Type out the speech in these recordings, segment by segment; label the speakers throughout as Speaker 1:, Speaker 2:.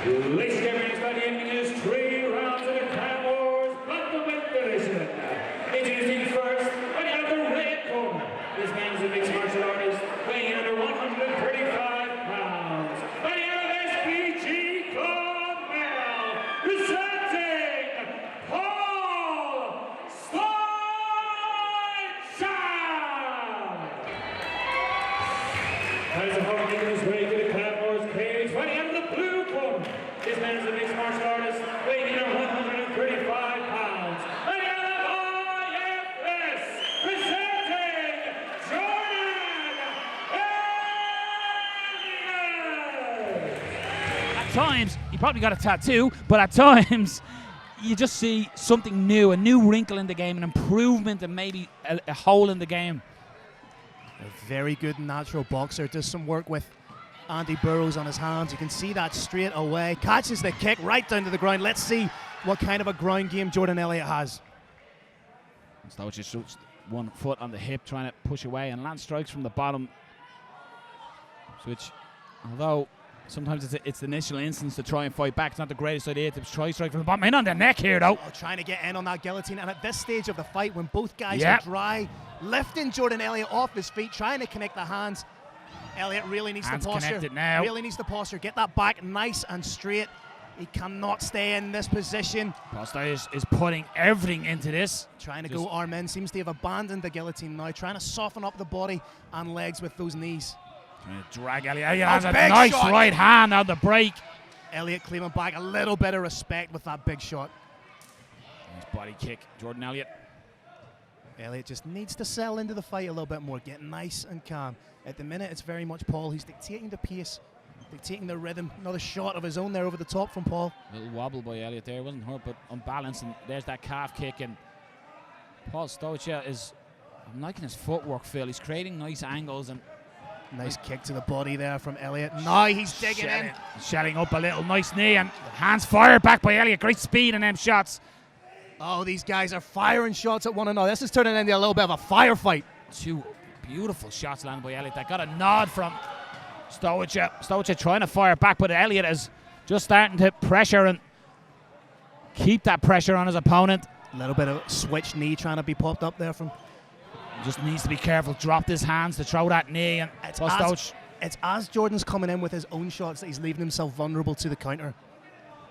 Speaker 1: Ladies and gentlemen, by the ending is 3 rounds of the Clonmel Bantamweight division. Introducing first, fighting out of the red corner. This man is a mixed martial artist, weighing under 135 pounds. Fighting out of SBG Clonmel, presenting Paul Stoica. As a hard making his way to the Clonmel's cage, fighting out of the blue corner. This man is a mixed martial artist, weighing in at 135 pounds. And out of IFS, presenting Jordan Elliot.
Speaker 2: At times, he probably got a tattoo, but at times, you just see something new, a new wrinkle in the game, an improvement, and maybe a hole in the game.
Speaker 3: A very good natural boxer, does some work with Andy Burrows on his hands. You can see that straight away. Catches the kick right down to the ground. Let's see what kind of a ground game Jordan Elliot has.
Speaker 2: Stoica shoots one foot on the hip, trying to push away, and lands strikes from the bottom. Which, although sometimes it's the initial instance to try and fight back, it's not the greatest idea to try strike from the bottom. In on the neck here, though.
Speaker 3: Oh, trying to get in on that guillotine. And at this stage of the fight, when both guys are dry, lifting Jordan Elliot off his feet, trying to connect the hands. Elliot really needs
Speaker 2: Hands
Speaker 3: the posture.
Speaker 2: connected now.
Speaker 3: Really needs the posture. Get that back nice and straight. He cannot stay in this position.
Speaker 2: Paul Stoica is putting everything into this.
Speaker 3: Trying to go arm in. Seems to have abandoned the guillotine now. Trying to soften up the body and legs with those knees.
Speaker 2: Trying to drag Elliot. Elliot has a nice right hand on the break.
Speaker 3: Elliot claiming back a little bit of respect with that big shot.
Speaker 2: Nice body kick, Jordan Elliot.
Speaker 3: Elliot just needs to settle into the fight a little bit more, get nice and calm. At the minute, it's very much Paul who's dictating the pace, dictating the rhythm. Another shot of his own there over the top from Paul.
Speaker 2: A little wobble by Elliot there, wasn't hurt, but unbalanced, and there's that calf kick. And Paul Stoica is, I'm liking his footwork, Phil. He's creating nice angles and
Speaker 3: nice kick to the body there from Elliot. Now he's digging in.
Speaker 2: Shelling up a little nice knee, and hands fired back by Elliot. Great speed in them shots.
Speaker 3: Oh, these guys are firing shots at one another. This is turning into a little bit of a firefight.
Speaker 2: Two beautiful shots landed by Elliot. That got a nod from Stoica. Stoica trying to fire back, but Elliot is just starting to pressure and keep that pressure on his opponent.
Speaker 3: A little bit of switch knee trying to be popped up there from.
Speaker 2: Just needs to be careful. Dropped his hands to throw that knee, and
Speaker 3: it's as Jordan's coming in with his own shots that he's leaving himself vulnerable to the counter.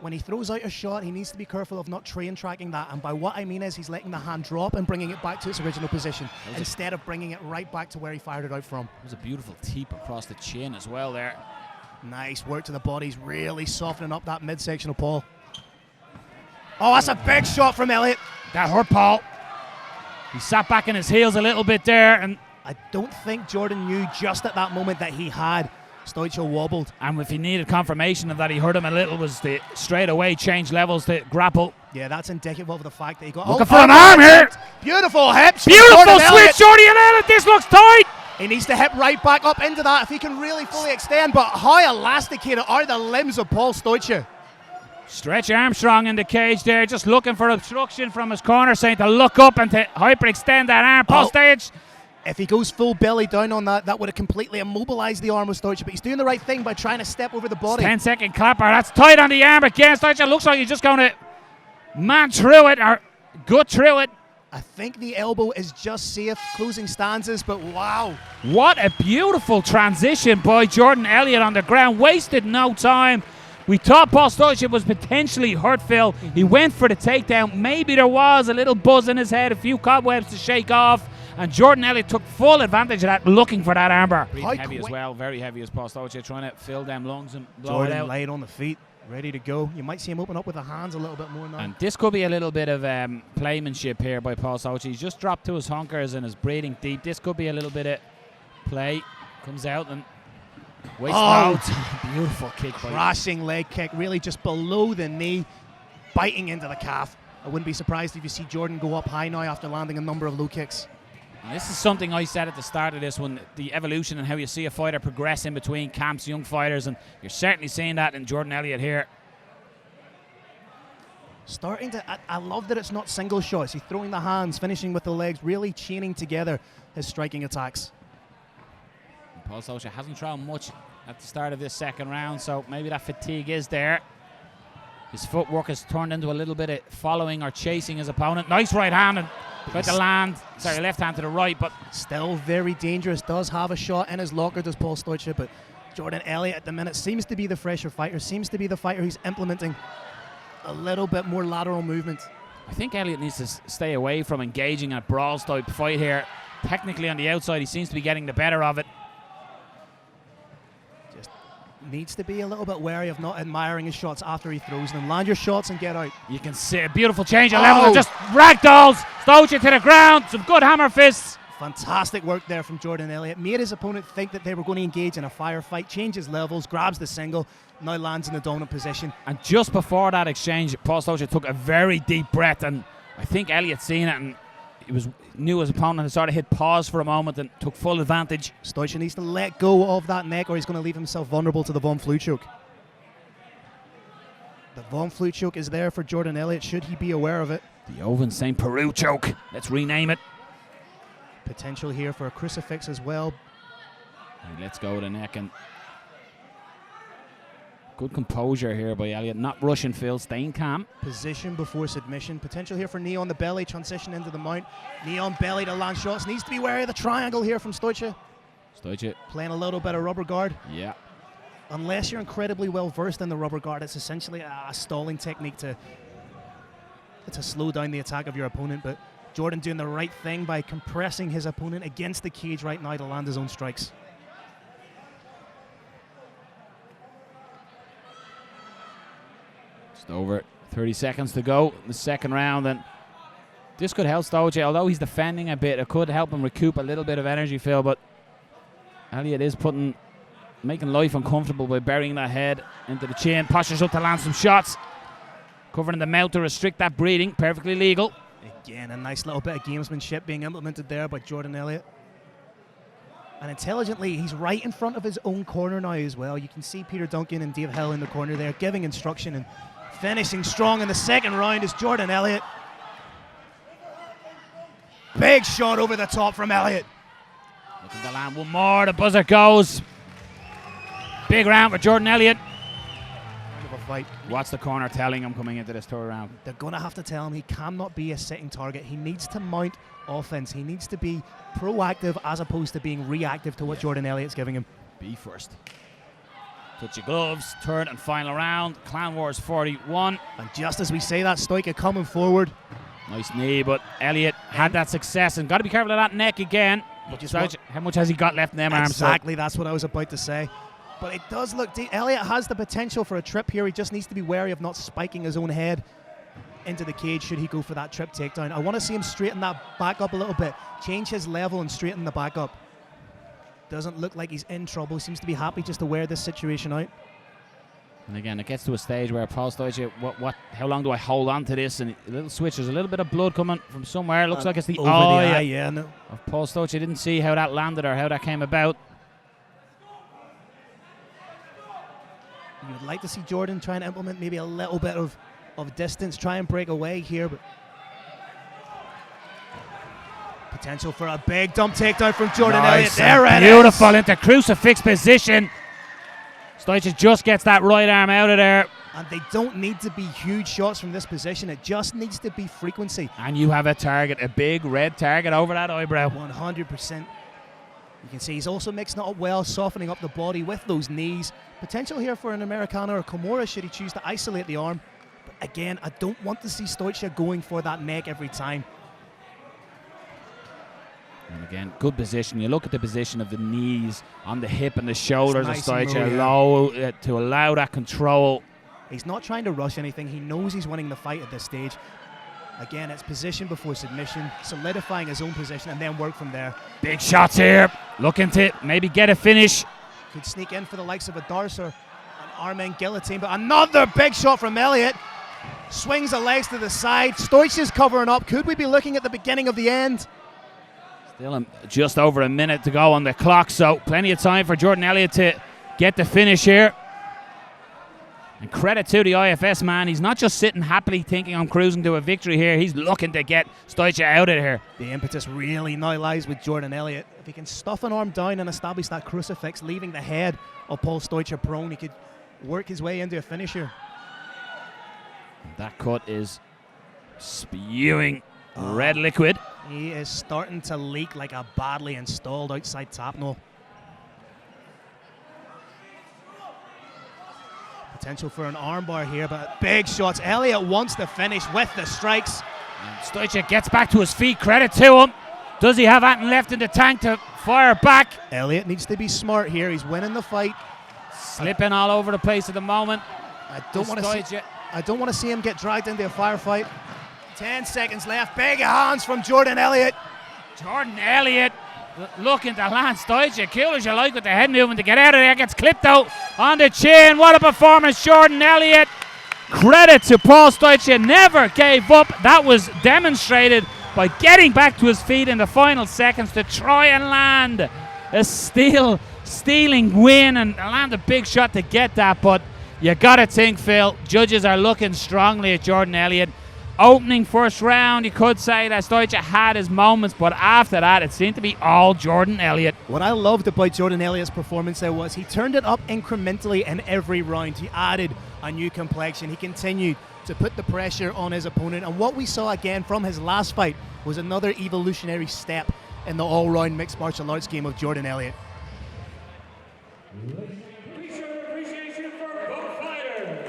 Speaker 3: When he throws out a shot, he needs to be careful of not train tracking that. And by what I mean is he's letting the hand drop and bringing it back to its original position instead of bringing it right back to where he fired it out from.
Speaker 2: It was a beautiful teep across the chin as well there.
Speaker 3: Nice work to the body. He's really softening up that midsection of Paul. Oh, that's a big shot from Elliot.
Speaker 2: That hurt Paul. He sat back in his heels a little bit there, and
Speaker 3: I don't think Jordan knew just at that moment that he had Stoica wobbled.
Speaker 2: And if he needed confirmation of that, he hurt him a little, was to straight away change levels to grapple.
Speaker 3: Yeah, that's indicative of the fact that he got
Speaker 2: looking for an arm here.
Speaker 3: Beautiful hips.
Speaker 2: Beautiful switch, Jordan Elliot. This looks tight.
Speaker 3: He needs to hip right back up into that if he can really fully extend. But how elasticated are the limbs of Paul Stoica?
Speaker 2: Stretch Armstrong in the cage there, just looking for obstruction from his corner, saying to look up and to hyperextend that arm. Paul Stoica.
Speaker 3: If he goes full belly down on that, that would have completely immobilized the arm of Stoica. But he's doing the right thing by trying to step over the body.
Speaker 2: 10-second clapper. That's tight on the arm again. Stoica looks like he's just going to man through it or gut through it.
Speaker 3: I think the elbow is just safe. Closing stances, but wow.
Speaker 2: What a beautiful transition by Jordan Elliot on the ground. Wasted no time. We thought Paul Stoica was potentially hurt, Phil. He went for the takedown. Maybe there was a little buzz in his head, a few cobwebs to shake off. And Jordan Elliot took full advantage of that, looking for that armbar. Breathing heavy as well, very heavy as Paul Stoica, trying to fill them lungs and blow it out.
Speaker 3: Jordan light on the feet, ready to go. You might see him open up with the hands a little bit more now.
Speaker 2: And this could be a little bit of playmanship here by Paul Stoica. He's just dropped to his hunkers and is breathing deep. This could be a little bit of play. Comes out and waits out. Beautiful kick.
Speaker 3: Crashing leg kick, really just below the knee, biting into the calf. I wouldn't be surprised if you see Jordan go up high now after landing a number of low kicks.
Speaker 2: And this is something I said at the start of this one, the evolution and how you see a fighter progress in between camps, young fighters, and you're certainly seeing that in Jordan Elliot here.
Speaker 3: Starting to, I love that it's not single shots. He's throwing the hands, finishing with the legs, really chaining together his striking attacks.
Speaker 2: And Paul Stoica hasn't thrown much at the start of this second round, so maybe that fatigue is there. His footwork has turned into a little bit of following or chasing his opponent. Nice right hand, and tried to land. Sorry, left hand to the right, but
Speaker 3: still very dangerous. Does have a shot in his locker, does Paul Stoica, but Jordan Elliot at the minute seems to be the fresher fighter, seems to be the fighter who's implementing a little bit more lateral movement.
Speaker 2: I think Elliot needs to stay away from engaging in a brawl type fight here. Technically on the outside, he seems to be getting the better of it.
Speaker 3: Just needs to be a little bit wary of not admiring his shots after he throws them. Land your shots and get out.
Speaker 2: You can see a beautiful change of level and just ragdolls Stoica to the ground. Some good hammer fists.
Speaker 3: Fantastic work there from Jordan Elliot. Made his opponent think that they were going to engage in a firefight, changes levels, grabs the single, now lands in the dominant position.
Speaker 2: And just before that exchange, Paul Stoica took a very deep breath, and I think Elliot seen it, and he knew his opponent had sort of hit pause for a moment and took full advantage.
Speaker 3: Stoica needs to let go of that neck or he's going to leave himself vulnerable to the Von Flue choke. The Von Flue choke is there for Jordan Elliot, should he be aware of it.
Speaker 2: The Owen St. Peru choke. Let's rename it.
Speaker 3: Potential here for a crucifix as well.
Speaker 2: And let's go with the neck, and good composure here by Elliot, not rushing Phil, staying calm.
Speaker 3: Position before submission. Potential here for knee on the belly, transition into the mount. Knee on belly to land shots. Needs to be wary of the triangle here from Stoica.
Speaker 2: Stoica
Speaker 3: playing a little bit of rubber guard.
Speaker 2: Yeah.
Speaker 3: Unless you're incredibly well versed in the rubber guard, it's essentially a stalling technique to slow down the attack of your opponent. But Jordan doing the right thing by compressing his opponent against the cage right now to land his own strikes.
Speaker 2: Just over 30 seconds to go in the second round, and this could help Stoica. Although he's defending a bit, it could help him recoup a little bit of energy, Phil, but Elliot is making life uncomfortable by burying that head into the chin. Postures up to land some shots, covering the mouth to restrict that breathing. Perfectly legal.
Speaker 3: Again, a nice little bit of gamesmanship being implemented there by Jordan Elliot. And intelligently, he's right in front of his own corner now as well. You can see Peter Duncan and Dave Hill in the corner there giving instruction, and finishing strong in the second round is Jordan Elliot. Big shot over the top from Elliot.
Speaker 2: Looking to land one more. The buzzer goes. Big round for Jordan Elliot.
Speaker 3: Fight.
Speaker 2: What's the corner telling him coming into this third round?
Speaker 3: They're going to have to tell him he cannot be a sitting target. He needs to mount offense. He needs to be proactive as opposed to being reactive to what Jordan Elliott's giving him.
Speaker 2: Be first. Touch your gloves. Third and final round. Clan Wars 41.
Speaker 3: And just as we say that, Stoica coming forward.
Speaker 2: Nice knee, but Elliot had that success, and got to be careful of that neck again. How much has he got left in them arms?
Speaker 3: Exactly, that's what I was about to say. But it does look deep. Elliot has the potential for a trip here. He just needs to be wary of not spiking his own head into the cage should he go for that trip takedown. I want to see him straighten that back up a little bit, change his level and straighten the back up. Doesn't look like he's in trouble. Seems to be happy just to wear this situation out.
Speaker 2: And again, it gets to a stage where Paul Stoica, how long do I hold on to this? And a little switch. There's a little bit of blood coming from somewhere. It looks like it's the eye of Paul Stoica. Didn't see how that landed or how that came about. You
Speaker 3: would like to see Jordan trying to implement maybe a little bit of distance, try and break away here, but potential for a big dump takedown from Jordan Elliot. There it is.
Speaker 2: Beautiful into crucifix position. Stoica just gets that right arm out of there.
Speaker 3: And they don't need to be huge shots from this position. It just needs to be frequency.
Speaker 2: And you have a target, a big red target over that eyebrow.
Speaker 3: 100%. You can see he's also mixing it up well, softening up the body with those knees. Potential here for an Americana or Kimura should he choose to isolate the arm. But again, I don't want to see Stoica going for that neck every time.
Speaker 2: And again, good position. You look at the position of the knees on the hip and the shoulders of Stoica, to allow that control.
Speaker 3: He's not trying to rush anything. He knows he's winning the fight at this stage. Again, it's position before submission, solidifying his own position and then work from there.
Speaker 2: Big shots here. Looking to maybe get a finish.
Speaker 3: Could sneak in for the likes of a Darce or an Armen guillotine, but another big shot from Elliot. Swings the legs to the side. Stoica's covering up. Could we be looking at the beginning of the end?
Speaker 2: Still just over a minute to go on the clock, so plenty of time for Jordan Elliot to get the finish here. And credit to the IFS man. He's not just sitting happily thinking I'm cruising to a victory here. He's looking to get Stoica out of here.
Speaker 3: The impetus really now lies with Jordan Elliot. If he can stuff an arm down and establish that crucifix, leaving the head of Paul Stoica prone, he could work his way into a finish here.
Speaker 2: That cut is spewing red liquid.
Speaker 3: He is starting to leak like a badly installed outside tap no. Potential for an armbar here, but big shots. Elliot wants to finish with the strikes.
Speaker 2: And Stoica gets back to his feet. Credit to him. Does he have anything left in the tank to fire back?
Speaker 3: Elliot needs to be smart here. He's winning the fight.
Speaker 2: Slipping all over the place at the moment.
Speaker 3: I don't want to see him get dragged into a firefight. 10 seconds left. Big hands from Jordan Elliot.
Speaker 2: Jordan Elliot looking to land Stoica. Cool as you like with the head movement to get out of there. Gets clipped out on the chin. What a performance, Jordan Elliot. Credit to Paul Stoica. Never gave up. That was demonstrated by getting back to his feet in the final seconds to try and land a stealing win and land a big shot to get that. But you gotta think, Phil, judges are looking strongly at Jordan Elliot. Opening first round, you could say that Stoica had his moments, but after that, it seemed to be all Jordan Elliot.
Speaker 3: What I loved about Jordan Elliott's performance there was he turned it up incrementally in every round. He added a new complexion. He continued to put the pressure on his opponent. And what we saw again from his last fight was another evolutionary step in the all-round mixed martial arts game of Jordan Elliot.
Speaker 1: We show appreciation for both fighters.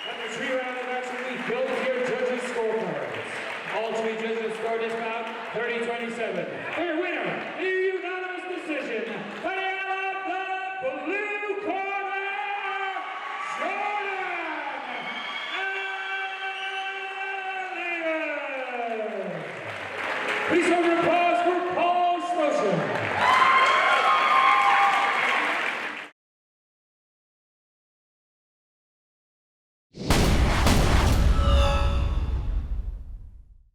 Speaker 1: After 3 rounds of action, we build your judges' scorecards. All 3 judges scored this bout 30-27. Their winner, the unanimous decision, by the out of the blue corner, Jordan Elliot. Please hold your applause.